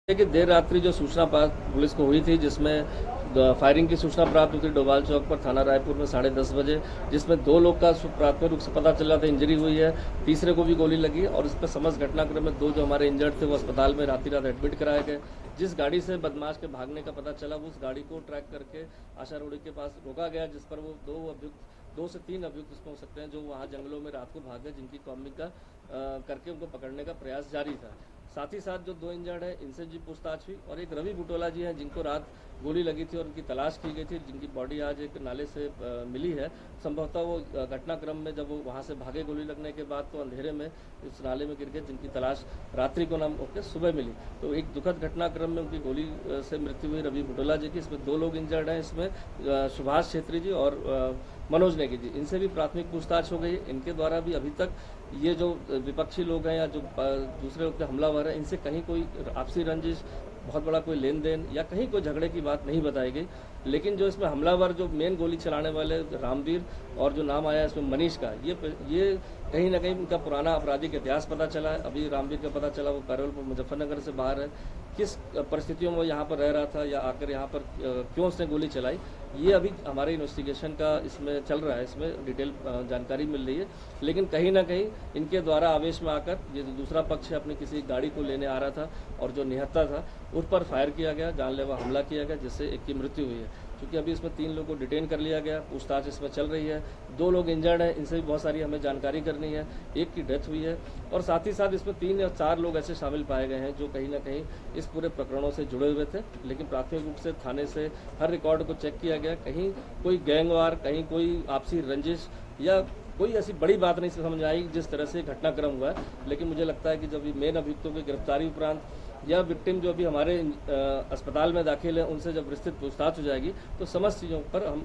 कि देर रात्रि जो सूचना पुलिस को हुई थी, जिसमें फायरिंग की सूचना प्राप्त हुई थी डोभाल चौक पर थाना रायपुर में 10:30 बजे, जिसमें 2 लोग का प्राथमिक रूप से पता चला था इंजरी हुई है, तीसरे को भी गोली लगी और इस पर समस्त घटनाक्रम में 2 जो हमारे इंजर्ड थे वो अस्पताल में रात एडमिट कराए गए। जिस गाड़ी से बदमाश के भागने का पता चला उस गाड़ी को ट्रैक करके आशा रोड़ी के पास रोका गया, जिस पर वो 2 से 3 अभियुक्त इसमें हो सकते हैं जो वहाँ जंगलों में रात को भागे, जिनकी कॉमिंग का करके उनको पकड़ने का प्रयास जारी था। साथ ही साथ जो 2 इंजर्ड है इनसे जी पूछताछ हुई और एक रवि बुटोला जी हैं जिनको रात गोली लगी थी और उनकी तलाश की गई थी, जिनकी बॉडी आज एक नाले से मिली है। संभवतः वो घटनाक्रम में जब वो वहाँ से भागे गोली लगने के बाद तो अंधेरे में इस नाले में गिर गए, जिनकी तलाश रात्रि को नाम होकर सुबह मिली। तो एक दुखद घटनाक्रम में उनकी गोली से मृत्यु हुई रवि बुटोला जी की। इसमें 2 लोग इंजर्ड हैं, इसमें सुभाष छेत्री जी और मनोज नेगी जी, इनसे भी प्राथमिक पूछताछ हो गई। इनके द्वारा भी अभी तक ये जो विपक्षी लोग हैं या जो दूसरे लोग के हमलावर हैं, इनसे कहीं कोई आपसी रंजिश, बहुत बड़ा कोई लेन देन या कहीं कोई झगड़े की बात नहीं बताई गई। लेकिन जो इसमें हमलावर जो मेन गोली चलाने वाले रामवीर और जो नाम आया इसमें मनीष का, ये कहीं ना कहीं उनका पुराना आपराधिक इतिहास पता चला है। अभी रामवीर का पता चला वो पैरोल पर मुजफ्फरनगर से बाहर है, किस परिस्थितियों में यहाँ पर रह रहा था या आकर यहाँ पर क्यों उसने गोली चलाई, ये अभी हमारे इन्वेस्टिगेशन का इसमें चल रहा है, इसमें डिटेल जानकारी मिल रही है। लेकिन कहीं ना कहीं इनके द्वारा आवेश में आकर ये जो दूसरा पक्ष है अपनी किसी गाड़ी को लेने आ रहा था और जो निहत्था था उस पर फायर किया गया, जानलेवा हमला किया गया, जिससे एक की मृत्यु हुई है। क्योंकि अभी इसमें 3 लोगों को डिटेन कर लिया गया, पूछताछ इसमें चल रही है। 2 लोग इंजर्ड हैं, इनसे भी बहुत सारी हमें जानकारी करनी है। एक की डेथ हुई है और साथ ही साथ इसमें 3 या 4 लोग ऐसे शामिल पाए गए हैं जो कहीं ना कहीं इस पूरे प्रकरणों से जुड़े हुए थे। लेकिन प्राथमिक रूप से थाने से हर रिकॉर्ड को चेक किया गया, कहीं कोई गैंगवार, कहीं कोई आपसी रंजिश या कोई ऐसी बड़ी बात नहीं समझ आई जिस तरह से घटनाक्रम हुआ है। लेकिन मुझे लगता है कि जब मेन अभियुक्तों की गिरफ्तारी उपरांत या विक्टिम जो अभी हमारे अस्पताल में दाखिल है उनसे जब विस्तृत पूछताछ हो जाएगी तो समस्त चीज़ों पर हम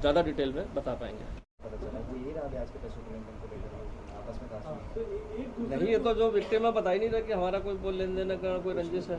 ज़्यादा डिटेल में बता पाएंगे। नहीं, ये तो जो विक्टिम है बता ही नहीं रहा कि हमारा कोई लेन देन का कोई रंजिश है।